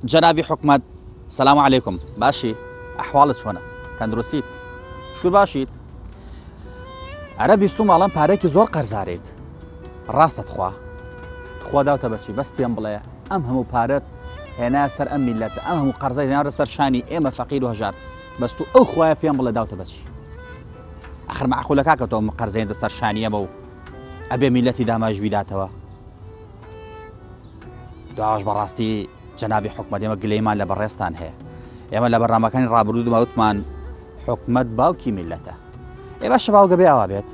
جنابی حکومت سلام علیکم باشی احوالت چۆنە تەندروستیت شکر باشیت ئەرە بیستم ئەڵەم پارێکی زۆر قەرزارێت ڕاستت خوا داوتە بەچی بەس پێم بڵێ ئەم هەموو پارەت هێنا سەر ئەم میلەتە ئەم هەموو قەرزەی هێناوەتە سەر شانی ئێمە فەقیر و هەژار بەس تو ئەو خوایە پێم بڵێ داوتە بەچی ئەخر مەعقولە کاکە تۆ قەرزەیەندە سەر شانی ئەمە و ئەبێ میلەتی داماژ بیداتەوە داواش بەڕاستی جەنابی حکومەت ئێمە گلەیمان لە بەڕێستان هەیە ئێمە لە بەرنامەکانی ڕابردوودمە وتمان حکومەت باوکی میلەتە ئێ باشە باوگە بێ ئەوا بێت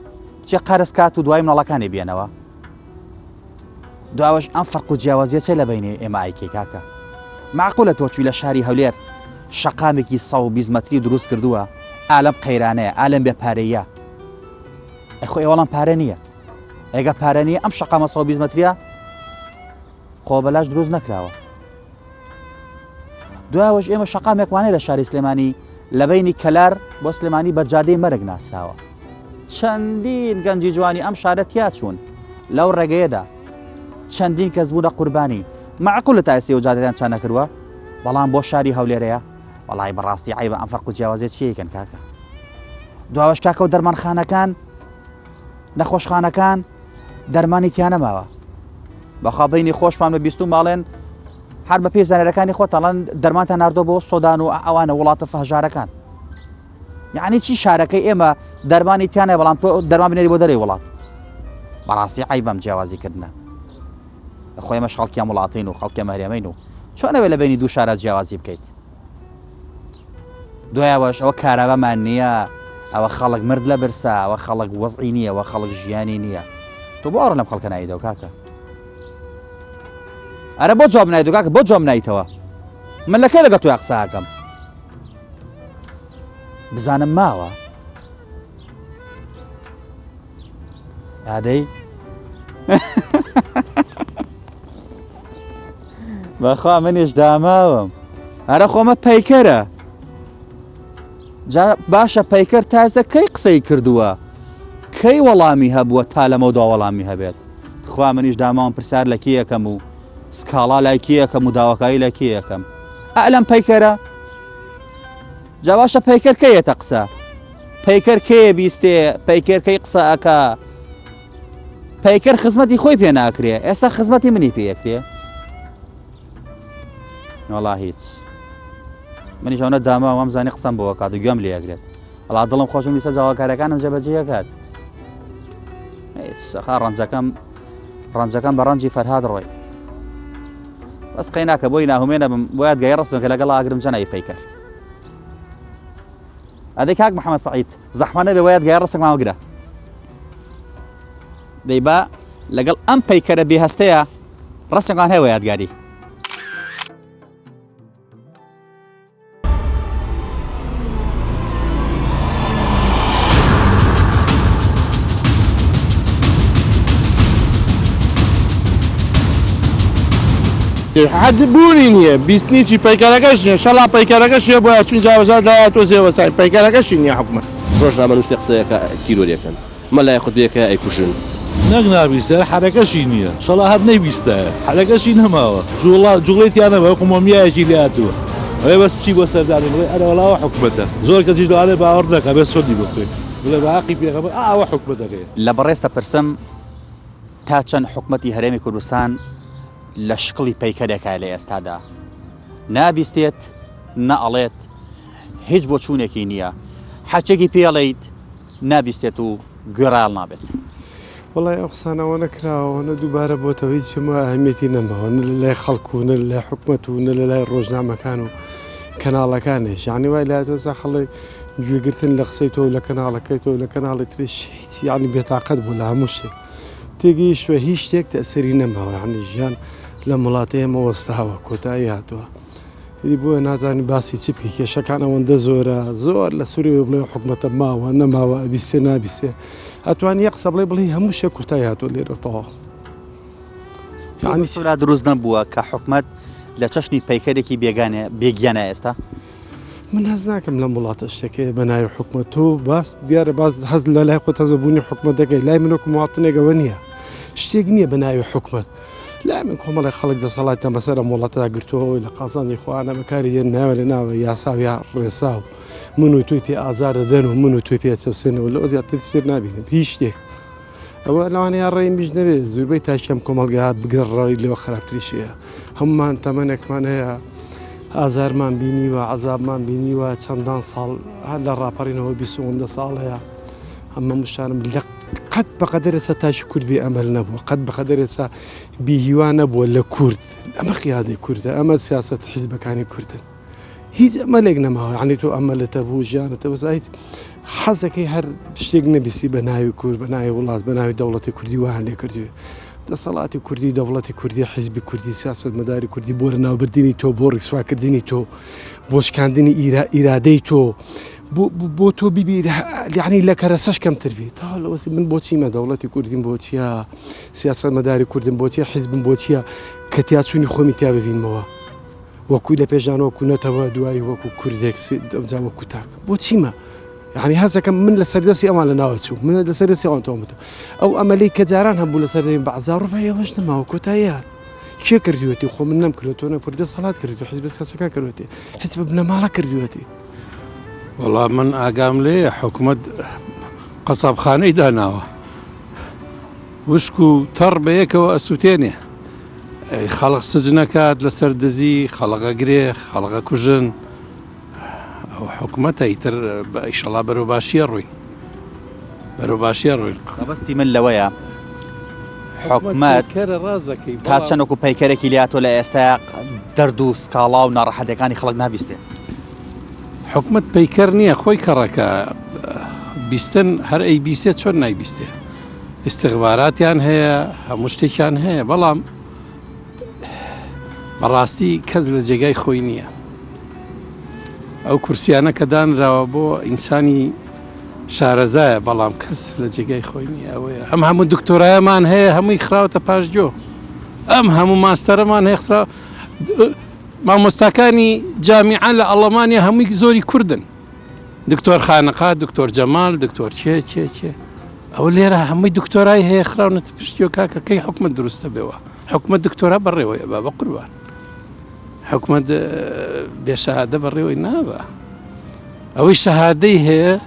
چێ قەرز کات و دوای مناڵەکانی بێنەوە دواوەش ئەم فەرق و جیاوازیە چێ لە بینی ئێمە ئایکێ کاکە معقولە تۆچوی لە شاری هەولێر شەقامێکی 120 مەتری دروست کردووە ئالەم قەیرانەیە ئالەم بێپارەیە ئەخۆ ئێوەڵام پارە نییە ئێگە پارە نییە ئەم شەقامە 120 مەتریە خۆ بەلاش دروست نەکراوە دوایەوەش ئێمە شەقامێکوانەیە لە شاری سلێمانی لە بینی کەلار بۆ سلێمانی بە جادەی مەرگ ناسراوە چەندین گەنجی جوانی ئەم شارە تیا چوون لەو ڕێگەیەدا چەندین کەس بوونە قوربانی معقولە تا ئێستا و جادەیان چا نەکردووە بەڵام بۆ شاری هەولێرەیە وەڵای بەڕاستی عیبە ئەم فەرق و جیاوازیە چیەکەن کاکە دواوەش کاکە و دەرمانخانەکان نەخۆشخانەکان دەرمانی تیان نەماوە بەخوا بینی خۆشمان بە بیستم باڵێن هەر بە پێی زانەرەکانی خۆتەڵەن دەرمانتان ناردۆ بۆ سۆدان و ئەوانە وڵاتە فەهژارەکان یعنی چی شارەکەی ئێمە دەرمانی تیانە بەڵام تۆ دەرمان بنێری بۆ دەرەی وڵات بەڕاستی عیبەم جیاوازیکردنە خۆی ئێمەش خەڵکیان وڵاتین و خەڵکی مەهرێمەین و چۆنەوێت لە بینی دوو شارە جیاوازی بکەیت دوایەوەش ئەوە کارەبامان نییە ئەوە خەڵک مرد لە برسا ئەوە خەڵک وەزعی نییە ئەوە خەڵک ژیانی نییە تۆ بۆ ئەوڕە لەم خەڵکە نایدەوە کاکە ئەرە بۆ جواب نایدەوە کاکە بۆ جواب نایتەوە من لە کەی لەگە تۆی قساکەم بزانم ماوە ئادەی بەخوا منیش داماوم ئەرە خۆمە پەیکەرە جا باشە پەیکەر تازە کەی قسەی کردووە کەی وەڵامی هەبووە تا لەمە دوا وەڵامی هەبێت خوا منیش داماوم پرسیار لە کێ یەکەم و سکاڵا لای کێ یەکەم و داواکایی لای کێ یەکەم ئەلەم پەیکەرە جا باشە پەیکەر کەیەتە قسە پەیکەر کێیە بیستێ پەیکەر کەی قسە ئەکا پەیکەر خزمەتی خۆی پێ ناکرێ ئێستا خزمەتی منی پێیەکرێ وەڵا هیچ منیش ئەوەنە داما وام زانی قسەم بۆەوە کات و گوێم لێەگرێت هەڵا دڵم خۆشم ویستە جاواکارەکانم جێبەجێەکات خا ڕەنجەکەم بە ڕەنجی فەرهاد ڕۆی بەس قەی ناکە بۆی ناهومێنە بم بۆیان گەی ڕستم کە لەگەڵ ئاگرم جەنای پەیکەر ئەدەی کاک محەممەد سەعید زەحمە نەبێ وایەت گەی ڕستێک ماوەگرە دەی با لەگەڵ ئەم پەیکەرە بێهەستەیە ڕستێکان هەیە یادگاری حد بوونی نییە بیستنیی پەیکەرەکەش نیە شەڵا پەیکەرەکەشیە بۆ چون جاوەزات لای تۆزێەوە سای پەیکەرەکەشی نییە حکومەت ڕۆژنامە نووسێ قسەیەکە تیرۆریەکەن مەلای خودێکە ئەیکوژن نەک نابیستە حرەکەشی نییە شەڵا هەر نەیبیستایە حرەکەشی نەماوە جوڵێتیانەوە قومۆمیایەکی لاتوە ئەوێ بەس بچی بۆ سەردانی بڵێ ئەرەوەڵاوە حکومەتە زۆر کەسیش دوالێ باوەڕ نەکە بێت سۆدی بۆ بکەیت بڵێ بەعاقی پێغەمبەر ئاوە حکومەتەکەیە لە بەڕێستە پرسم تا چەند حکومەتی هەرێمی کوردستان لە شکڵی پەیکەرێکە لە ئێستادا نابیستێت نەئەڵێت هیچ بۆ چوونێکی نییە حەچێکی پێڵیت نابیستێت و گڕال نابێت وڵای ئەو قسانەوە نەکراوەنە دووبارە بۆتەوە هیچ پێمە ئەهمیەتی نەماوە نە لە لای خەڵکو و نە لە لای حکومەت و نە لە لای ڕۆژنامەکان و کەناڵەکانێش یعنی وای لاتۆزا خەڵی گوێگرتن لە قسەی تۆ لە کەناڵەکەیتەوە لە کەناڵی ترێش هیچ یعنی بێتاقەت بوو لە هەموو شتێک تێگەیشتوە هیچ شتێک تەسەری نەماوە یعنی ژیان لە وڵاتی ئێمە وەستاوە کۆتایی هاتووە هی بۆیە نازانی باسی چی بکەی کێشەکان ئەوەندە زۆرە زۆر لە سووری بڵێ حکومەتە ماوە نەماوە ئەبیستێ نابیستێ ئەتوانی یە قسە بڵێ بڵێ هەموو شێ کۆتایی هاتووە لێرەتەوە یعنی سورا دروست نەبووە کە حکومەت لە چەشنی پەیکەرێکی بێگیانە ئێستا من هەز ناکەم لەم وڵاتە شتێکەیە بە ناوی حکومەت تۆ باس دیارە باز هەز لە لای خۆت هەزە بوونی حکومەت دەکەی لای من وەکو مواطنێکەوە نییە شتێک نییە بە ناوی حکومەت لا من كم الله خلق ده صلاة مثلا والله تاجرته إلى قاصان إخوانا مكاري الناوي لنا يا ساوي يا رساو منو تويتي آزار دنو منو تويتي تسوسنا ولا أزيد تصير نبي هيش ده أو لو أنا الرأي مش نبي زور بيت هشام كم الجهات بقرر الرأي اللي وخرب تريشيا هم أنت منك من هي آزار من بيني وعذاب من بيني وشندان صال هذا الرابرين هو بيسون ده صالها أما مشان لك قد بقدر ستاش كرد بأمل نبوة قد بقدر س بهوا نبوة لكرد أما قيادة كرد أما سياسة حزب كان كرد هيج أملنا ما يعني تو أمل تبو جانا تبصيت حزك هر شيء نبي بناوي كرد بناوي والله بناوي دولة كردي واحد كردي ده صلاة كردي دولة كردي حزب كردي سياسة مداري كردي بورنا وبرديني تو بورك سوا كرديني تو بوش كان ديني إرادي تو بو تو بيبي يعني لك رساش كم تربي طال من بوتي ما دولتي كردين بوتيا سياسة مداري كردين بوتيا حزب بوتيا كتياتوني خومي تابع بين موا وكل بيجان وكنا توا دواي وكو كردك دمجا وكو تاك بوتي ما يعني هذا كم من لسردسي أمال ناوتو من لسردسي أنتومتو أو أملي كجاران هم بولا سردين بعزار ربعي وجنا ما وكو تايات شو كرديوتي خو من نم كردو أنا كردي صلاة كردو حزب سياسة كردوتي حزب ابن مالا كرديوتي والله من أقام لي حكومة قصب خاني داناوة وشكو تربيك وأسوتيني خلق سجنكات لسردزي خلق قريخ خلق كوجن أو حكومته يتر إن شاء الله بروباشي روين بروباشي روين بستي من لويا حكومات تاتشنوكو بيكريكي لياتو لأستاق دردو سكالا ونار كاني خلقناها بيستي حكومة بيكرنية خوي كركا بيستن هر أي بيستي شون ناي بيستي استخبارات يعني هي همشتك يعني هي بلام براستي كزل جاي خوينية أو كرسيانا كدان روابو إنساني شارزايا بلام كزل جاي خوينية أو هم دكتوراه مان هي هم يخراو تباش جو هم ماستر مان هي خراو ما مستكاني جامعة لألمانيا هم زوري كردن دكتور خانقات دكتور جمال دكتور شي أو اللي راه هم دكتوراي هي خراو نتبشتيو كاكا كي حكم درست بوا حكم الدكتوراه بريوي يا بابا قربان حكم بشهادة بريوي نابا أو الشهادة هي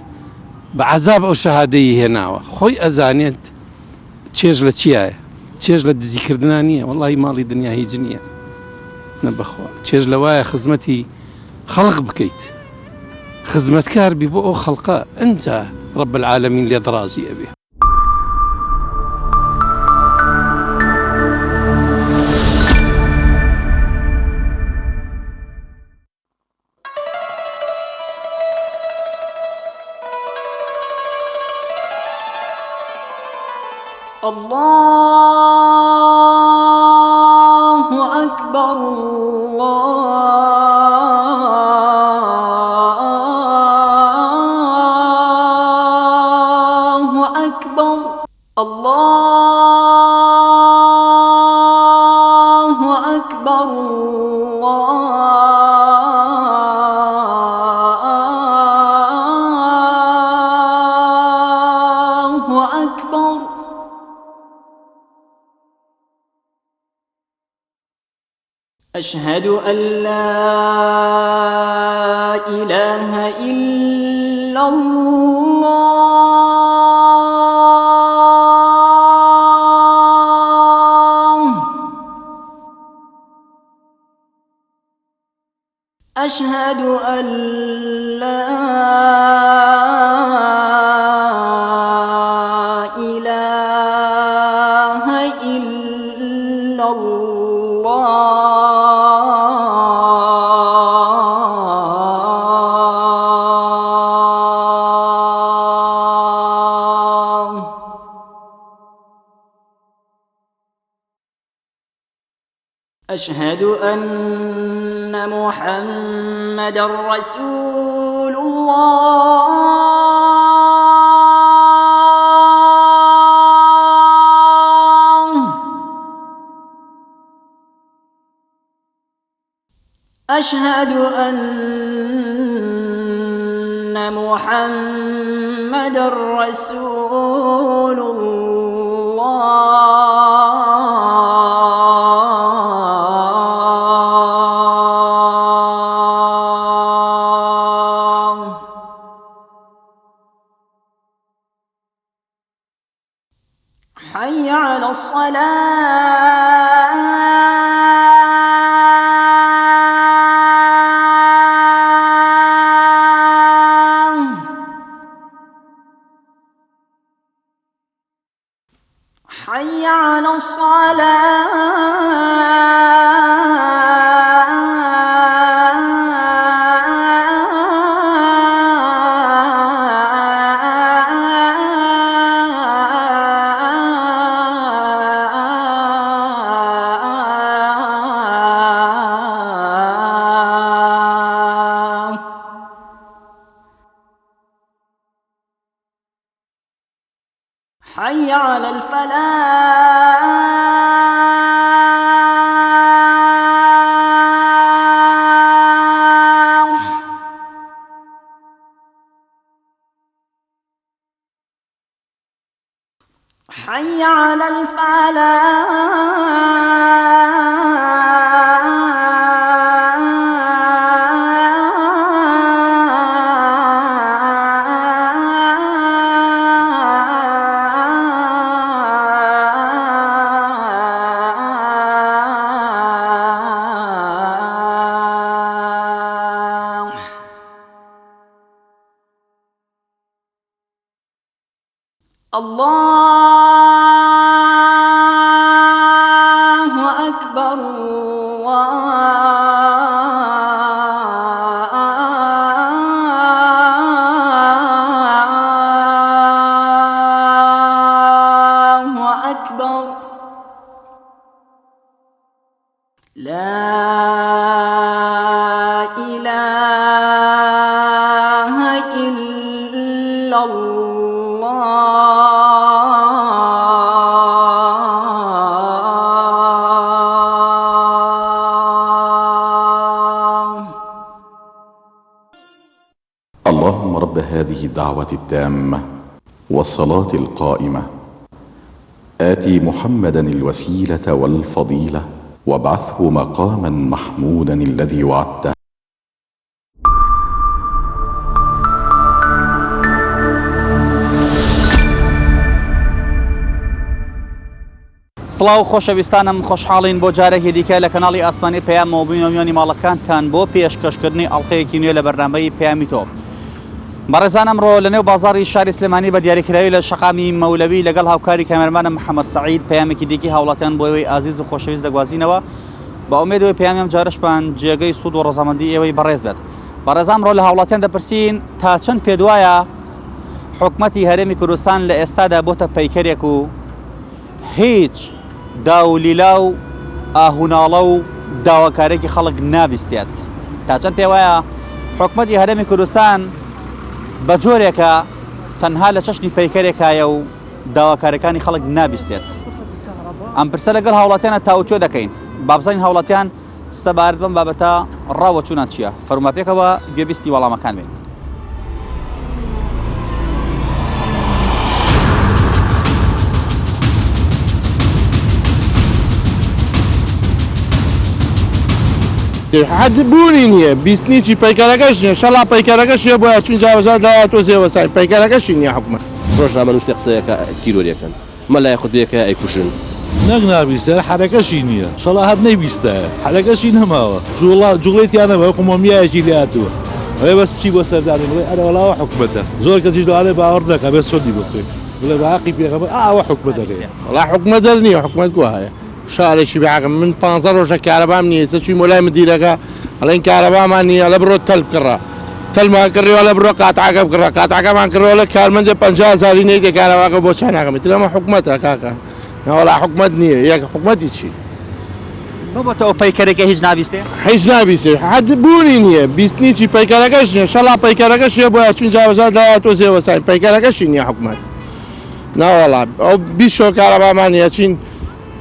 بعذاب أو شهادة هي ناوة خوي أزانيت تشيج لتشياي تشيج لدزيكردنانية والله مالي دنيا هي جنية نبخوا تشيج لوايا خزمتي خلق بكيت خزمتكار ببؤ خلقاء أنت رب العالمين ليدرازي أبيه الله أكبر الله أكبر الله أكبر الله أكبر أشهد أن لا إله إلا الله أشهد أن لا إله إلا الله أشهد أن محمد رسول الله أشهد أن محمد رسول الله على الصلاة حي على الصلاة حي على الفلاح حي على الفلاح الله أكبر الله أكبر لا إله إلا الله. اللهم رب هذه الدعوة التامة والصلاة القائمة آتي محمدا الوسيلة والفضيلة وابعثه مقاما محمودا الذي وعدته. سڵاو خۆشەویستانم خۆشحاڵین بۆ جارێکی دیکە لە کەناڵی ئاسمانی پەیام و بینۆمیۆنی ماڵەکانتان بۆ پێشکەشکردنی ئەڵقەیەکی نوێ لە بەرنامەی پەیامی تۆ. بەڕێزان ئەمڕۆ لە نێو بازاڕی شاری سلێمانی بە دیاریکراوی لە شەقامی مەولەوی لەگەڵ هاوکاری کامێرمانم محەممەد سەعید پەیامێکی دیکی هاوڵاتیان بۆ ئێوەی ئازیز و خۆشەویست دەگوازینەوە بە ئومێدەوەی پەیامیم جارشپان جێگەی سوود و ڕەزامەندی ئێوەی بەڕێز بێت. بەڕێزان ئەمڕۆ لە هاوڵاتیان دەپرسین تا چەند پێ دوایە حکومەتی هەرێمی کوردستان لە ئێستادا بۆتە پەیکەرێک و هیچ داولیلا و ئاهوناڵە و داواکارێکی خەڵک نابیستێت. تا چەند پێ وایە حکومەتی هەرێمی کوردستان بە جۆرێکە تەنها لە چەشنی پەیکەرێکایە و داواکارەکانی خەڵک نابیستێت. ئەم پرسە لەگەڵ هاوڵاتیانە تاوتوێ دەکەین با بزانین هاوڵاتیان سەبارەت بەم بابەتە ڕاوەچوونان چییە. فەرموپێکەوە گوێبیستی وەڵامەکان بین. حد بوونی نییە بیستنیی پەیکەرەکەش نیە شەڵا پەیکەرەکەش یە بۆە چون جاوەزات لای تۆزێەوە سای پەیکەرەکەشی نییە حکومەت ڕۆژنامە نووسێ قسەیەکە تیرۆریەکەن مە لای خودبیەکە ئەیکوژن نەک نابیستە حرەکەشی نییە شەڵا هەر نەیبیستایە حرەکەشی نەماوە جوڵێتیانەوە حکومەمیایەکی لاتووە ئەوێ بەس بچی بۆ سەردانی بڵێ ئەرەوەڵاوە حکومەتە زۆر کەسیش دوانێ باوەڕ نەکە بێ سۆدی بکوێت بڵێ باقی پێغەمبەر ئاوە حکومەتەکەیە وڵا حکومەت دەر نییە حکومەت گوایە شارێکی بێعقم من 15 ڕۆژە کارەبام نییە چووی مۆلای مدیرەکە ئەڵێن کارەبامان نییە لە بڕۆ تەلب کڕە تەلمان کڕیەوە لە بڕۆ قاتعاکە بکڕە قاتعاکەمان کڕەوە لە کارمەندێ 50,000 نەیدە کارەباکە بۆ چا ناکەمیت لەمە حکومەتە کاکە ناوەڵا حکومەت نییە یەک حکومەتی چی بۆتەوە پەیکەرێکە هیچ نابیستێ هیچ نابیستێ حد بوونی نییە بیستنیی پەیکەرەکەش نیە شەڵا پەیکەرەکەش یە بۆە چون جاوەزات لای تۆزێەوە سای پەیکەرەکەشی نییە حکومەت ناوەڵا ئەو 20 شۆ کارەبامان نیە چین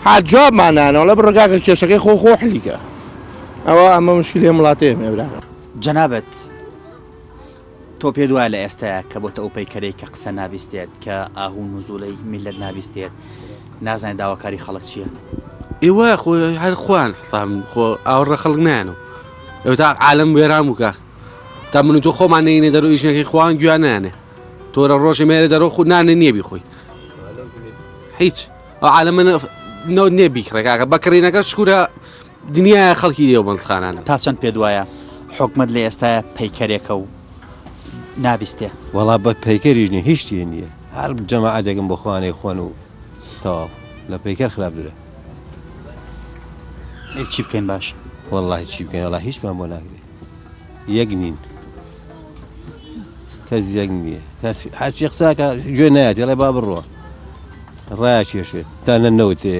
حجابمانانەوە لە بڕگاکە کێشەکەی خۆ حلیکە ئەوە ئەمە مشکلی وڵاتەیە مێبراکە جەنابەت تۆ پێ دوایە لە ئێستاە کە بۆتە ئەو پەیکەرەی کە قسە نابیستێت کە ئاهوو نزوڵەی میلەت نابیستێت نازانێت داواکاری خەڵک چییە ئێوە خۆ هەر خوان حسام خۆ ئاوڕە خەڵک نانەوە ئەو تا عالم وێران و کاخ تا من و تۆ خۆمان نینە دەرۆ ئیشنەکەی خوان گویان نانێ تۆرە ڕۆژی مێرە دەرۆ خو نانە نییە بیخۆی هیچ ئەو عالەمە نەوت نێ بیکڕێکاکە بەکڕینەکە شکورە دنیای خەڵکی لێو بەڵخانانە تا چەند پێ وایە حکومت لە ئێستاە پەیکەرێکە و نابیستێ وەڵا بە پەیکەریش نیە هیچ شتێ نییە هەر جەماعەتێکم بۆ خوانەی خۆن و تەواو لە پەیکەر خراپ درە چی بکەین باش وەڵڵاهی چی بکەین وەڵا هیچمان بۆ ناگرێت یەک نین کەس یەک نییە هەرچی قساکە گوێ نایەت دەڵێ با بڕۆ ڕایە کێشێت تا نەوتێ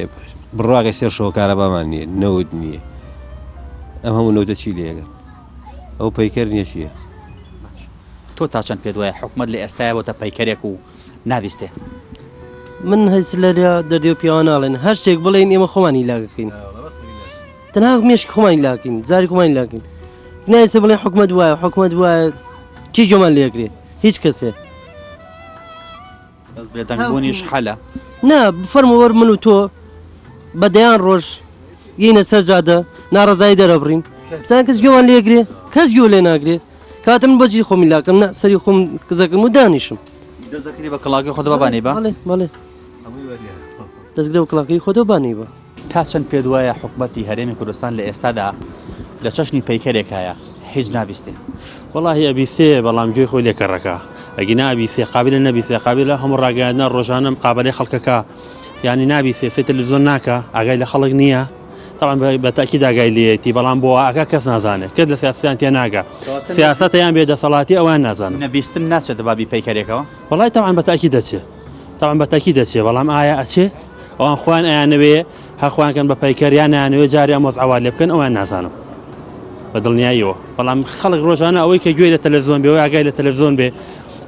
بڕواگە سێر شەوە کارەبامان نییە نەوت نییە ئەم هەموو نەوتە چی لێگەن ئەو پەیکەر نییە چییە تۆ تا چەند پێ وایە حکومت لە ئێستاە بۆتە پەیکەرێک و نابیستێ من هەست لە دەردێ و پیاوە ناڵێن هەر شتێک بڵێن ئێمە خۆمانی لاگەکەین تەنها مێشک خۆمانی لاکەین زاری خۆمانی لاکەین نایسە بڵێن حکومت وایە کی گوێمان لێکرێ هیچ کەسێ بەس بێدەنگبوونیش حەلە نا بفەرمەوە من و تۆ بە دەیان ڕۆژ گەینە سەر جادە ناڕەزایی دەرەبڕین زان کەس گوێمان لێگرێ کەس گوێ لێ ناگرێ کاتە من بەجی خۆمی لاکەم نا سەری خۆم کزەکەم و دانیشم دەزەکەی بە کڵاکی خۆ ببانی بە بەڵێ دەستگرێ و کڵاکی خۆ بانی بە تا چەند پێ وایە حکومەتی هەرێمی کوردستان لە ئێستادا لە چەشنی پەیکەرێکایە هیچ نابیستێ والله ئەبیستێ بەڵام گوێی خۆی لێکەڕەکە ئەگی نابیستێ قابلە نەبیستێ قابلە هەموو ڕاگەیاندنە ڕۆژانە مقابلەی خەڵکەکە یعنی نابیستێ سێ تەلەڤیزۆن ناکە ئاگای لە خەڵک نییە طبعا بەتاکید ئاگای لێتی بەڵام بۆ ئاگا کەس نازانێت کەس لە سیاسەتیان تێ ناگە سیاسەتیان بێدەسەڵاتی ئەوان نازانن نەبیستن ناچێت بابی پەیکەرێکەوە وڵای طبعا بەتاکید دەچێت طبعا بەتاکید دەچێت بەڵام ئایا ئەچێ ئەوان خۆیان ئەیانەوێ هەخوانکەن بە پەیکەریان نانوێ جاریان مۆزعوا لێ بکەن ئەوان نازانم بە دڵنیاییەوە بەڵام خەڵک ڕۆژانە ئەوەی کە گوێی لە تەلەڤیزۆن بێ ئاگای لە تەلەڤیزۆن بێ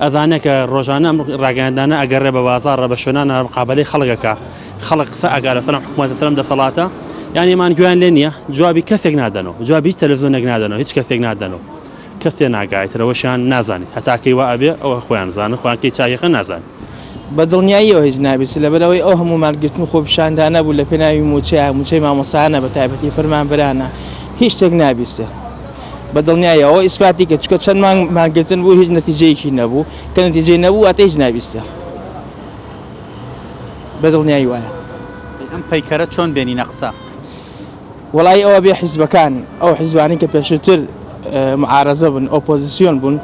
ئەزانێت کە ڕۆژانە ڕاگەیاندانە ئەگەڕێ بە بازاڕە بە شوێنانە مقابلەی خەڵکەکە خەڵک قسە ئەگا لەسەر حکومەتە سەرم دەسەڵاتە یعنی مان گویان لێ نییە جوابی کەسێک نادەنەوە جوابی هیچ تەلەڤیزۆنێک نادەنەوە هیچ کەسێک نادەنەوە کەسێ ناگایترەوەشیان نازانێت هەتاکەی وا ئەبێ ئەوە خۆیان زانن خۆیانکەی چاکەکە نازانێت بە دڵنیاییەوە هیچ نابیست لەبەرەوەی ئەو هەموو مالگرتن خۆپیشاندانە بوو لە پێناوی موچەی مامۆسانە بە تایبەتی فەرمانبەرانە هیچ شتێک نابیستێ بە دڵنیاییەوە ئیسپاتی کە چکە چەند مالگرتن بوو هیچ نەتیجەیەکی نەبوو کە نەتیجەی نەبوو ئەتە هیچ نابیستە بە دڵنیایی وایە ئەم پەیکەرە چۆن بێنی نەقسە وڵای ئەوە بێ حیزبەکان ئەو حیزبانی کە پێشتر معارەزە بوون ئۆپۆزیسیۆن بوون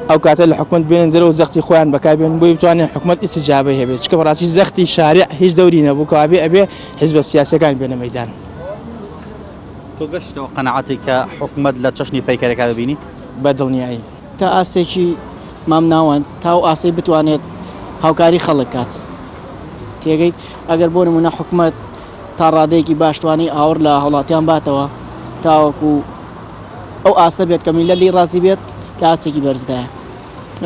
ئەو کاتە لە حکومت بێنن دەرەوە زەختی خۆیان بەکاربێن بۆی بتوانێن حکومت ئیستیجابەی هەبێت چکە بەڕاستی زەختی شارع هیچ دەوری نەبوو کەوابێ ئەبێ حیزبە سیاسیەکان بێنە مەیدان تۆ گەشتەوە قەنەعەتی کە حکومت لە چەشنی پەیکەرێکا ببینی بە دڵنیایی تا ئاستێکی مام ناوەند تا و ئاسی بتوانێت هاوکاری خەڵک کات تێگەیت ئەگەر بۆ نمونە حکومت تا ڕادەیەکی باشتوانی ئاور لە هەوڵاتیان باتەوە تاوەکو ئەو ئاستە بێت کە میلەتی ڕازی بێت کە ئاستێکی بەرزدایە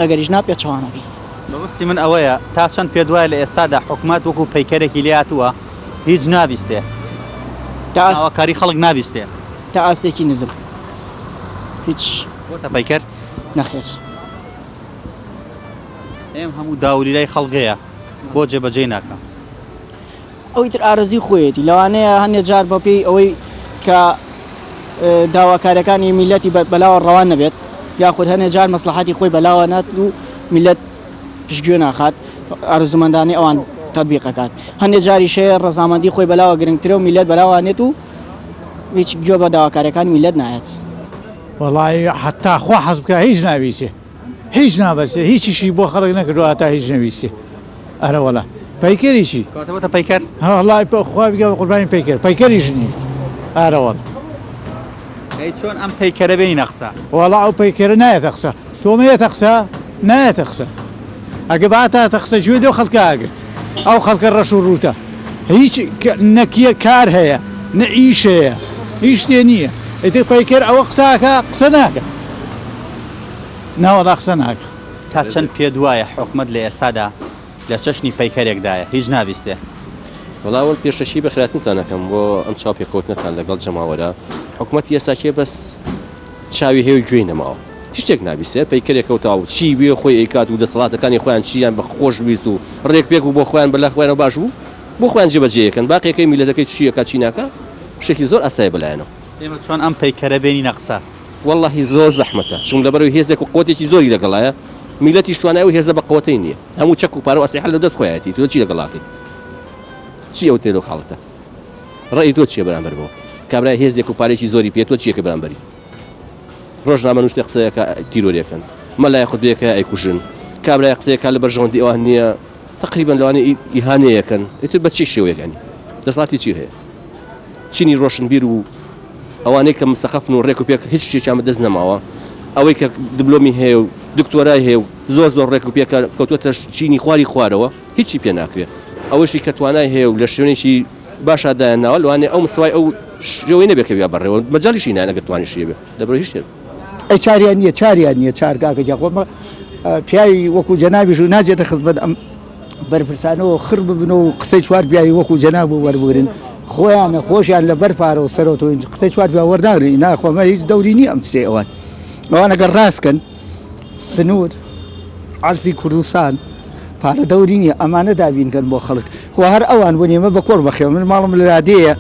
ئەگەریش ناپێت چاوانەکەی بەوەستی من ئەوەیە تا چەند پێ دوایە لە ئێستادا حکومت وەکو پەیکەرێکی لێهاتووە هیچ نابیستێ هاوکاری خەڵک نابیستێ تا ئاستێکی نزم هیچ بۆتە پەیکەر نەخێر ئێم هەموو داوریلای خەڵگەیە بۆ جێبەجێ ناکەم ئەوی تر ئارەزی خۆیەتی لەوانەیە هەندێک جار بەپێی ئەوەی کە داواکارەکانی میلەتی بەلاوە ڕەوان نەبێت یاخود هەندێک جار مەسلحەتی خۆی بەلاوە نات و میلەت پشتگوێ ناخات ئارزومەندانی ئەوان تەطبیقەکات هەندێک جاری شەیە ڕەزامەندی خۆی بەلاوە گرنگترە و میلەت بەلاوانێت و هیچ گوێ بە داواکارەکان میلەت نایەت وەڵی حتا خوا حەز بکە هیچ ناویستێ هیچ نابەسێ هیچیشی بۆ خەڵک نەکردو هەتا هیچ نەویستێ ئەرە وەڵا پەیکەریشی کاتەوەتە پەیکەر وەڵی خوا بگە قوربانی پەیکەر پەیکەریش نییە ئارە وەڵ چۆن ئەم پەیکەرە بێنی نەقسە وەڵا ئەو پەیکەرە نایەتە قسە تۆمەیەتە قسە نایەتە قسە ئەگە باتاتە قسە گوێ دێ خەڵکە ئاگرت ئەو خەڵکە ڕەش و ڕوتە هیچ نەکیە کار هەیە نە ئیش هەیە هیچ شتێ نییە ئیتر پەیکەر ئەوە قساکە قسە ناکە ناوەڵا قسە ناکە تا چەند پێ دوایە حکومت لە ئێستادا لە چەشنی پەیکەرێکدایە هیچ نابیستێ وڵاوەڵ پێشەشی بە خراپتانەکەم بۆ ئەم چاو پێکەوتنەکان لەگەڵ جەماوەرە حکومەت ئێستاکێ بەس چاوی هێوی گوێی نەماوە هیچ شتێک نابیستێ پەیکەرێکەوتاو چی بێ خۆی ئەیکات و دەسەڵاتەکانی خۆیان چیان بە خۆش ویست و ڕێک پێک و بۆ خۆیان بەلا خۆیانەوە باش بوو بۆ خۆیان جێبەجێیەکەن باقیەکەی میلەتەکەی چیەکە چی ناکە شتێکی زۆر ئەستای بەلایەنەوە ئێمە چۆن ئەم پەیکەرە بێنی نەقسە واللهی زۆر زەحمەتە چون لەبەرەوەی هێزێک و قوتێکی زۆری لەگەڵایە میلەتی شتوانای و هێزە بە قوتەی نییە هەموو چەک و پارە و ئەسلحە لە دەست خۆیەتی تۆ چی لەگەڵاکەی چی ئەو تێلۆ خاڵتە ڕێی تۆ چیە بەرامبەر بۆ کابرای هێزێک و پارێکی زۆری پێ تۆ چیەکە بەرامبەری ڕۆژنامە نووسێ قسەیەکە تیرۆریەکەن مەلای خودبەیەکە ئەیکوژن کابرای قسەیەکە لە بەرژەوەندی ئەوان نییە تقریبا لەوانەیە ئیهانەیەکەن ئیتر بە چی شێوەیەکانی دەسڵاتی چی هەیە چینی ڕۆشنبیر و ئەوانەی کە مسەخەفن و ڕێک و پێک هیچ شتێکیان بەدەست نەماوە ئەوەی کە دبلۆمی هەیە و دکتۆرای هەیە و زۆر ڕێک و پێکە کەوتوتە چینی خواری خوارەوە هیچی پێ ناکرێت ئەوەشی کە توانای هەیە و لە شوێنێکی باشادایان ناوە لەوانێ ئەو مستوای ئەو شێوەی نەبێت کە بیا بەڕێوە مەجالیشی نایە ئەگەر توانی شێ بێ دەبڕۆ هیچ شتێک چاریان نییە چارگاکە جاخۆمە پیاوی وەکو جەنابیش و ناجێتە خزمەت ئەم بەرپرسانەوە خڕ ببن و قسەی چوار پیاوی وەکو جەناب و وەربگرن خۆیانە خۆشیان لە بەرپارە و سەرەوە قسەی چوار پیا وەرداگرن ناخۆمە هیچ دەوری نییە ئەم قسێ ئەوان ئەوان ئەگەر ڕاستکەن سنوور عەرزی کوردستان پارە دەوری نییە ئەمانە دابینکەن بۆ خەڵک خۆ هەر ئەوان بۆ نیێمە بە کۆڕ بەخێ من ماڵم لە رادەیە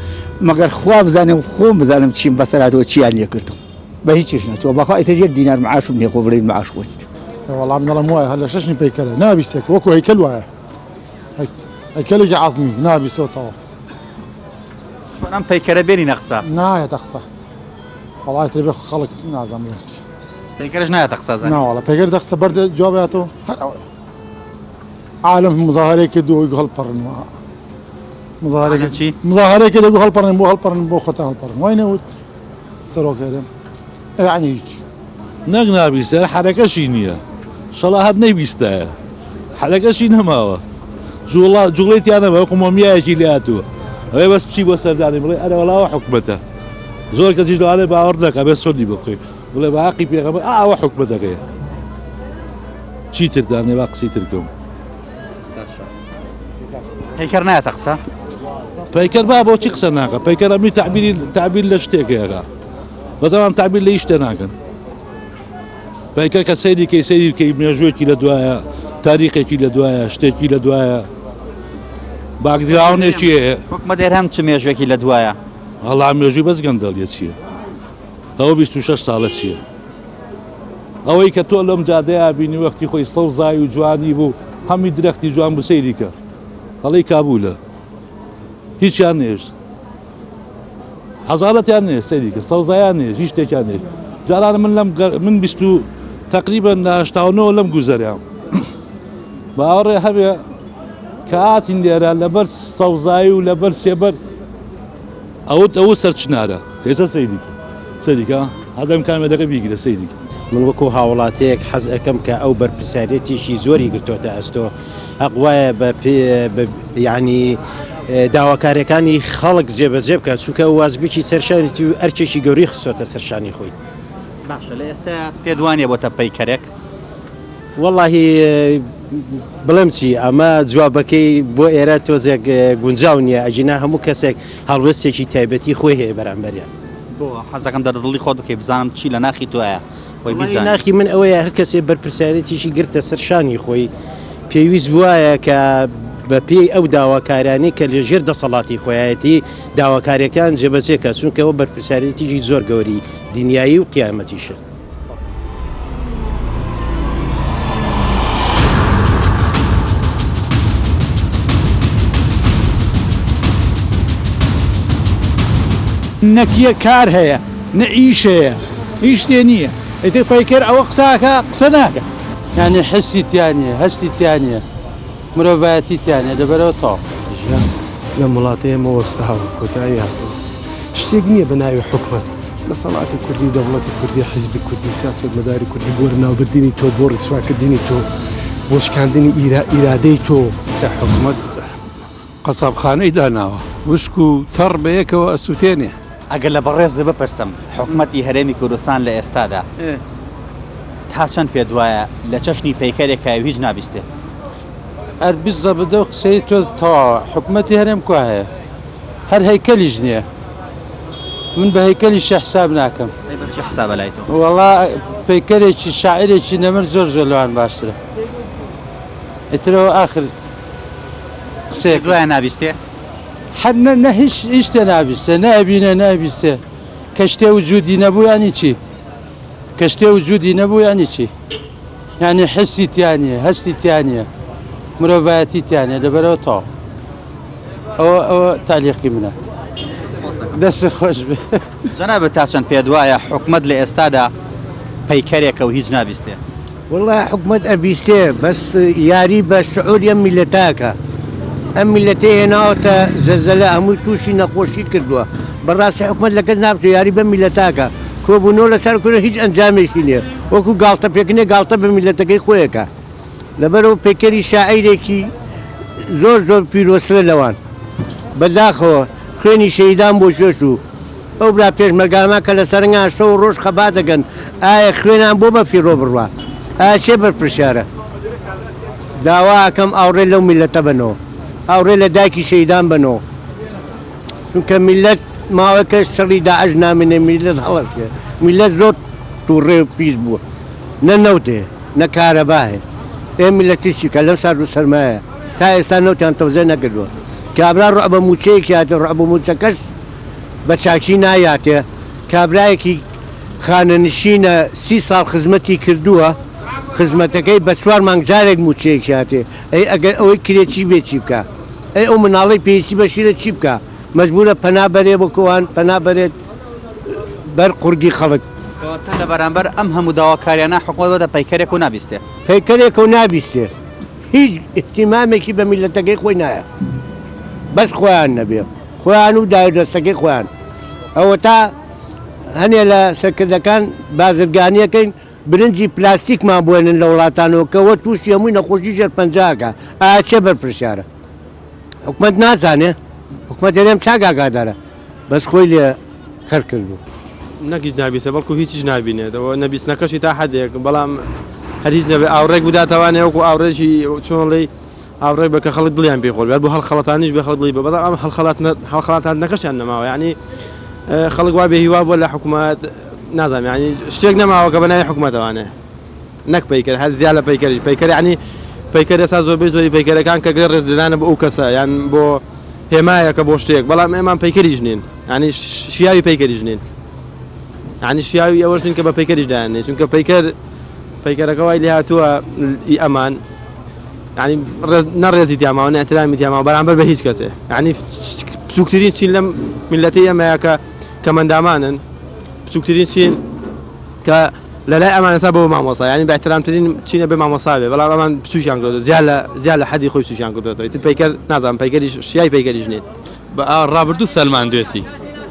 مەگەر خوا بزانێ خۆم بزانم چیم بەسەراتەوە چیان لێ کردم بە هیچیش نەچوە بەخوا ئیتر یەک دینار معاشم نییە خۆ بڵێن معاش خۆیت وەڵام دەڵم وایە هەر لە شەشنی پەیکەرە نابیستێک وەکو هەیکەل وایە هەیکەلێکی عەزمی نابیستەوە ئەم پەیکەرە بێنی نەخسا نایەتە قسە وەڵای تر بێ خەڵک نازانم پەیکەرش نایەتە قسە زانێ ناوەڵە پەیکەر دەخسە بەردە جوابێتەوە هەر ئەوە عالم مظاهرەیەکی دووەی هەڵپەڕنەوە مظاهرەیەکی دەبوو هەڵپەڕن بۆ خۆتا هەڵپەڕن وای نەوت سەرۆکەرم یعنی هیچ نەک نابیستە حرەکەشی نییە شەڵا هەر نەیبیستایە حرەکەشی نەماوە جوڵێتیانەوە قومۆمیایەکی لێ هاتووە ئەوێ بەس بچی بۆ سەردانی بڵێ ئەرەوەڵاوە حکومەتە زۆر کەسی دوالێ باوەڕ نەکە بێ سۆنی بخۆی بڵێ بە حەقی پێغەمبەر ئاوە حکومەتەکەیە چی تر دانێ با قسەی تر بکەم پەیکەر نایەتە قسە پەیکەر با بۆچی قسە ناکە پەیکەر ئەمی تعبیر لە شتێکەکە بەزەوان تعبیر لە هیچ شتێ ناکەن پەیکەر کە سەیری کەی سەیری بکەی مێژوێکی لە دوایە تاریخێکی لە دوایە شتێکی لە دوایە باگراونێکی هەیە حکومەت هەم چ مێژوێکی لە دوایە هەڵا مێژووی بەس گەندەڵیە چییە ئەوە 26 ساڵە چییە ئەوەی کە تۆ لەم جادەیە بینی وەختی خۆی سەڵ زای و جوانی بوو هەمی درەختی جوان بوو سەیری کە هەڵەی کابولە هیچیان نێژ حەزارەتیان نێ سەیری کە سەوزایان نێژ هیچ شتێکیان نێژ جاران من بیست و تقریبا ناشتاونەوە لەم گوزەریام باوەڕێ هەبێ کە هاتین لێرە لەبەر سەوزایی و لەبەر سێبەر ئەو سەرچنارە هێزە سەیریکە حەزم کامێدەکە بیگرە سەیری من وەکو هاوڵاتەیەک حەز ئەەکەم کە ئەو بەرپرسارەتێکی زۆری گرتوۆتە ئەستۆ ئەقوایە بە یعنی داواکاریەکانی خەڵک جێبەجێ بکات چونکە وازبێکی سەرشانێتی و ئەرچێکی گەوری خستۆتە سەرشانی خۆی باشە لە ئێستا پێدوانیە بۆتە پەیکەرێک وەڵاهی بڵێم چی ئەمە جوابەکەی بۆ ئێرە تۆزێک گونجاو نییە ئەجینا هەموو کەسێک هەڵوێستێکی تایبەتی خۆی هەیە بەرامبەریان بۆ حەزەکەم دەردڵی خۆت بکەی بزانم چی لە ناخی توایە ناخی من ئەوەیە هەر کەسێ بەرپرسارەتیشی گرتە سەرشانی خۆی پێویست وایە کە بە پێی ئەو داواکارانی کە لەژێر دەسەڵاتی خۆیەتی داواکاریەکان جێبەجێکە چونکەەوە بەرپرسارەتیشی زۆر گەوری دنیایی و قیامەتیشە نەکیە کار هەیە نە ئیش هەیە هیچ شتێ نییە ئیتر پەیکەر ئەوە قساکە قسە ناکە یعنی حسی تیانە هەستی تیانە مرۆڤایەتی تیانە دەبەرەوە تاو لە وڵاتەیەمە وەستاوە کۆتایی هاتەوە شتێک نییە بە ناوی حکومەت دەسەڵاتی کوردی دەوڵەتی کوردی حیزبی کوردی سیاست مەداری کوردی بۆ ناوبردنی تۆ بۆ ڕیسواکردنی تۆ بۆ شکاندنی ئیرادەی تۆ کە حکومەت قەسابخانەی داناوە وشک و تەڕ بە یەکەوە ئەسووتێنێ ئەگەر لە بەڕێز بپرسم حکومەتی هەرێمی کوردستان لە ئێستادا تا چەند پێ دوایە لە چەشنی پەیکەرێکە هیچ نابیستێ هەر بیست زەبدە و قسەی تۆ تەواوە حکومەتی هەرێم کو هەیە هەر هەیکەلیش نییە من بە هەیکەلیش حساب ناکەم حسابە لای تۆ وەڵا پەیکەرێکی شاعرێکی نەمر زۆر لەوان باشترە ئیترەوە ئاخر قسەیەک دوایە نابیستێ هەر نە هیچ شتێ نابیستێ نابینە نابیستێ کە شتێ وجودی نەبوو ینی چی کە شتێ وجودی نەبوو ینی چی یعنی حسی تیانە هەستی تیانە مرۆڤایەتی تیانە دەبەرەوە تاو ئەوە تالیقی منە دەست خۆش بێ جەنابەت تاچەند پێت وایە حکومت لە ئێستادا پەیکەرێکە و هیچ نابیستێ والله حکومت ئەبیستێ بەس یاری بە شعوری ئەم میلەتاکە ئەم میلەتە هێناوەتە زەلزەلە هەمووی تووشی نەخۆشی کردووە بەڕاستی حکومت لە کەس نابچێ یاری بە میلەتاکە کۆبوونەوە لەسەر کورە هیچ ئەنجامێکی نییە وەکو گاڵتە پێکردنێ گاڵتە بە میلەتەکەی خۆیەکە لەبەرەوە پێکەری شاعیرێکی زۆر زۆر پیرۆسرە لەوان بەداخەوە خوێنی شەیدان بۆ شێش و ئەو برا پێشمەرگامە کە لە سەرنگان شەو ڕۆژ خەبا دەگەن ئایا خوێنان بۆ بە فیرۆ بڕوا ئایا چێ بەرپرسیارە داواکەم ئاوڕێ لەو میلەتە بنەوە ئاوڕێ لە دایکی شەیدان بنەوە چونکە میلەت ماوەکە شەڕی داعش نامێنێ میلەت هەڵەسێ میلەت زۆر تووڕێ و پیس بووە نە نەوتێ نە کارەبا هەیە ئێمە میلەتیشی کە لەم سار و سەرمایە تا ئێستا نەوتیان تەوزە نەکردووە کابرا ڕوع بە موچەیەکی هاتێ ڕوع بە موچەکەس بە چاکی نایاتێ کابرایەکی خانەنشینە 30 ساڵ خزمەتی کردووە خزمەتەکەی بە 4 مانگ جارێک موچەیەکی هاتێ ئەی ئەگەر ئەوەی کرێکی بێ چی بکە ئەی ئەو مناڵی پێویستی بەشیرە چی بکە مەجبورە پەنا بەرێ بۆ کۆوان پەنا بەرێت بەر قورگی خەڵک لە بەرامبەر ئەم هەموو داواکاریانە حکومت بۆتە پەیکەرێک و نابیستێ پەیکەرێک و نابیستێ هیچ احتیمامێکی بە میلەتەکەی خۆی نایە بەس خۆیان نەبێ خۆیان و دایدەستەکەی خۆیان ئەوە تا هەنێ لە سەرکردەکان بازرگانیەکەین برنجی پلاستیکمان بوێنن لە وڵاتانەوە کەوە تووشی هەمووی نەخۆشی ژێر پەنجاکە ئایا چێ بەرپرسیارە حکومت نازانێ حکومت دەرێم چاگاگادارە بەس خۆی لێ خەر کردو نەکیش نابیستە بەڵکو هیچیش نابینێتەوە نەبیستنەکەشی تا حدێک بەڵام هەریز نەبێ ئاوڕێک بداتەوانێ وەکو ئاوڕێکی چۆنڵی ئاوڕێک بە کە خەڵک دڵیان پێ خۆڵ بۆ هەڵخەڵەتانیش بە خەڵک بڵی بەڵام ئەم هەڵخەڵاتان نەکەشیان نەماوە یعنی خەڵک وا بێ هیوا بۆ لە حکومەت نازانم یعنی شتێک نەماوە کە بەناوی حکومەتەوانێ نەک پەیکەر هەر زیاد لە پەیکەری پەیکەر یعنی پەیکەر ئێستا زۆربەی زۆری پەیکەرەکان کە گەر ڕێزدانە بۆ ئەو کەسە یان بۆ هێمایەکە بۆ شتێک بەڵام ئێمان پەیکەریش نین ینی شیاوی پەیکەریش نین ینی شیاوی ئەوەش نین کە بە پەیکەریش دایانێ چونکە پەیکەرەکە وای لێ هاتووە ئەمان ینی نەڕێزی تیاماوە نەحترامی تیاماوە بەرامبەر بە هیچ کەسێ ینی بچووکترین چین لەم میلەتەی ئەمەیە کە مەندامانن بچووکترین چین کە لەلای ئەمان ئێستا بۆ مامۆسا ینی بە احترامترین چینە بێ مامۆسا بێ بەڵام ئەمان بچووشیان کردو زیاد لە حەدی خۆی سووشیان کردوێتەوە ئیتر پەیکەر نازانم پەیکەریش شیای پەیکەریش نین ڕابردوو سەلماندوێتی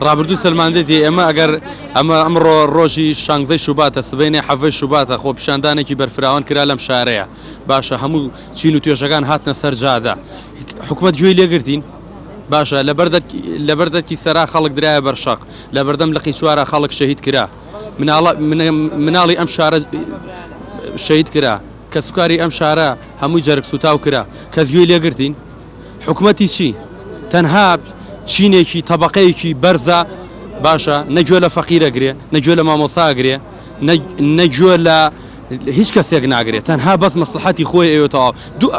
ڕابردوو سەلماندێتی ئێمە ئەگەر ئەمە ئەمڕۆ ڕۆژی شانزەی شوباتە سبەینێ حەڤەی شوباتە خۆ پیشاندانێکی بەرفراوان کرا لەم شارەیە باشە هەموو چین و توێژەکان هاتنە سەر جادا حکومت گوێی لێگرتین باشە لەبەردەکی سەرا خەڵک درایە بەرشەق لەبەردەم لە قیچوارە خەڵک شەهید کرا مناڵی ئەم شارە شەهید کرا کە سوکاری ئەم شارە هەمووی جەرگ سوتاو کرا کەس گوێی لێگرتین حکومەتی چی تەنها چینێکی تەبەقەیەکی بەرزە باشە نەگوێ لە فەقیرەگرێ نەگوێ لە مامۆساگرێ نەگوێ لە هیچ کەسێک ناگرێت تەنها بەس مەسلحەتی خۆی ئێوەتەوە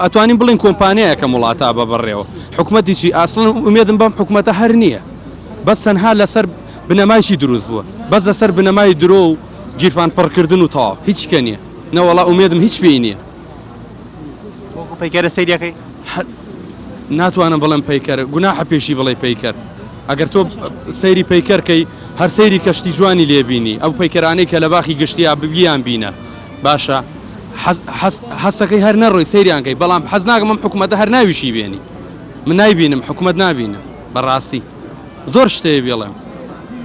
ئەتوانین بڵین کۆمپانیایەکە وڵاتە بەبڕێەوە حکومەتی چی ئاسڵن ئومێدم بەم حکومەتە هەر نییە بەس تەنها لەسەر بنەمایشی دروست بووە بەس لەسەر بنەمای درۆ و گیرفان پڕکردن و تەواو هیچ کە نییە نەوەڵا ئومێدم هیچ پێی نییە وەکو پەیکەرە سەیریەکەی ناتوانم بڵێم پەیکەر گوناحە پێشی بڵێ پەیکەر ئەگەر تۆ سەیری پەیکەرکەی هەر سەیری کەشتی جوانی لێبینی ئەو پەیکەرانەی کە لە باخی گشتیا ببیان بینە باشە حەستەکەی هەر نەڕۆی سەیریانکەی بەڵام حەز ناکەم ئەم حکومەتە هەر ناویشی بێنی من نایبینم حکومەت نابینم بەڕاستی زۆر شتەیە بێڵێم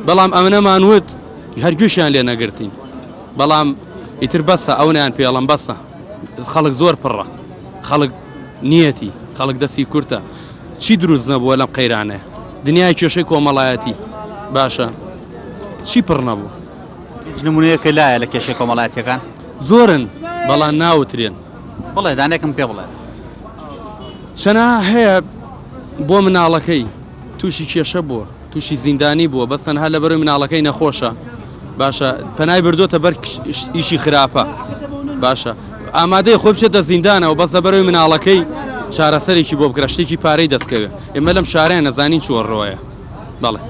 بەڵام ئەمنەمانوت هەرگوێشیان لێ نەگرتین بەڵام ئیتر بەسە ئەو نیان پێڵم بەسە خەڵک زۆر پڕە خەڵک نیەتی خەڵک دەستی کورتە چی دروست نەبووە لەم قەیرانەیە دنیای کێشەی کۆمەڵایەتی باشە چی پڕ نەبوو نمونەیەکە لایە لە کێشەی کۆمەڵایەتیەکان زۆرن بەڵام ناوترێن بڵێ دانێکم پێ بڵێ چەنا هەیە بۆ مناڵەکەی تووشی کێشە بووە تووشی زیندانی بووە بەس تەنها لە بەروی مناڵەکەی نەخۆشە باشە پەنای بردوۆتە بەر ئیشی خراپە باشە ئامادەی خۆ بچێتە زیندانەوە بەس لە بەروی مناڵەکەی چارەسەرێکی بۆ بکرە شتێکی پارەی دەستکەوێت ئێمە لەم شارەیە نەزانین چۆڕۆیە بەڵێ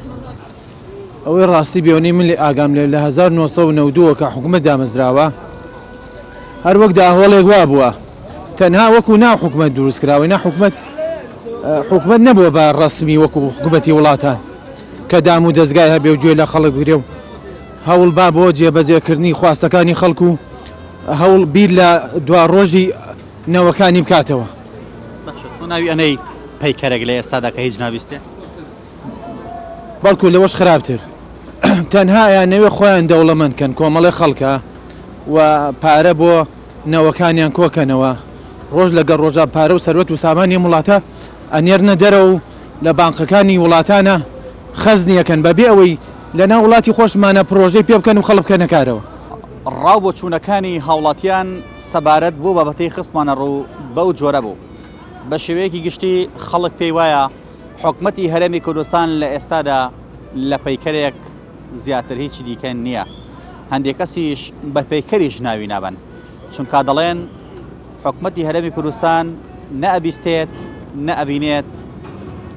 ئەوەی ڕاستی بێونی من لێ ئاگام لێ لە 1992 کە حکومەت دامەزراوە هەر وەک داهۆڵێک وا بووە تەنها وەکو ناو حکومەت دروست کراوەی نا حکومەت حکومت نەبووە بە ڕسمی وەکو حکوومەتی وڵاتان کە دام و دەستگای هەبێ و گوێ لە خەڵک بگرێ و هەوڵ با بۆ جێبەجێکردنی خواستەکانی خەڵکو و هەوڵ بیر لە دوا ڕۆژی نەوەکانی بکاتەوە. تۆ ناوی ئەنەی پەیکەرێک لە ئێستادا کە هیچ ناویستێ؟ بەڵکو لەوەش خراپتر تەنها یانەوێ خۆیان دەوڵەمەندکەن کۆمەڵی خەڵکە و پارە بۆ نەوەکانیان کۆکەنەوە ڕۆژ لەگەڵ ڕۆژە پارە و سەروەت و سامانی وڵاتە ئەنێرنە دەرە و لە بانقەکانی وڵاتانە خەزنیەکەن بەبێ ئەوەی لە ناو وڵاتی خۆشمانە پرۆژەی پێ بکەن و خەڵک بکەنە کارەوە. ڕاو بۆ چوونەکانی هاوڵاتیان سەبارەت بۆ بابەتەی خستمانە ڕوو بەو جۆرە بوو بە شێوەیەکی گشتی خەڵک پێی وایە حکومەتی هەرێمی کوردستان لە ئێستادا لە پەیکەرێک زیاتر هیچی دیکە نییە. هەندێک کەسیش بە پەیکەریش ناوی نابن چونکە دەڵێن حکومەتی هەرێمی کوردستان نەئەبیستێت نەئەبینێت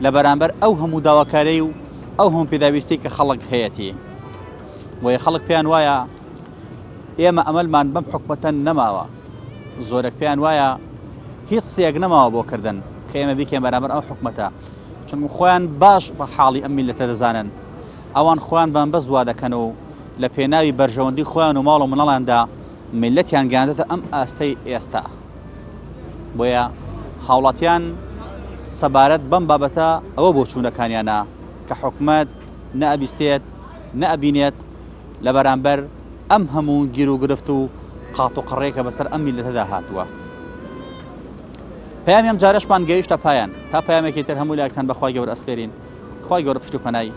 لە بەرامبەر ئەو هەموو داواکاری و ئەو هەموو پێداویستی کە خەڵک هەیەتی وەیە خەڵک پێیان وایە ئێمە ئەمەلمان بەم حکومەتە نەماوە زۆرێک پێیان وایە هیچ سێک نەماوە بۆ کردن کە ئێمە بیکەین بەرامبەر ئەو حکومەتە چونکە خۆیان باش بە حاڵی ئەم میلەتە دەزانن ئەوان خۆیان بەم بەزوا دەکەن و لە پێناوی بەرژەوەندی خۆیان و ماڵ و منەڵاندا میلەتیان گەیاندێتە ئەم ئاستەی ئێستا بۆیە هاوڵاتیان سەبارەت بەم بابەتە ئەوە بۆ چوونەکانیانە کە حکومەت نەئەبیستێت نەئەبینێت لە بەرامبەر ئەم هەموو گیر و گرفت و قات و قڕێکە بەسەر ئەم میلەتەدا هاتووە. پەیامی ئەم جارەشمان گەیشتە پایان تا پەیامێکی تر هەموو لایەکتان بەخوای گەورە ئەسپێرین خوای گەورە پشت و پەنای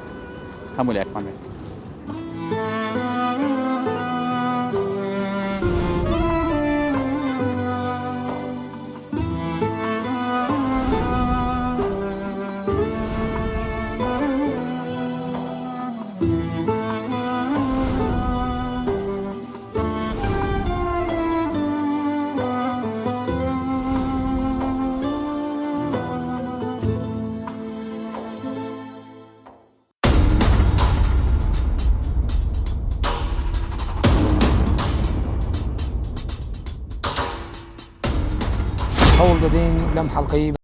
هەموو لایەکمان بێت. هەوڵ دەدەین لەم حەڵقەی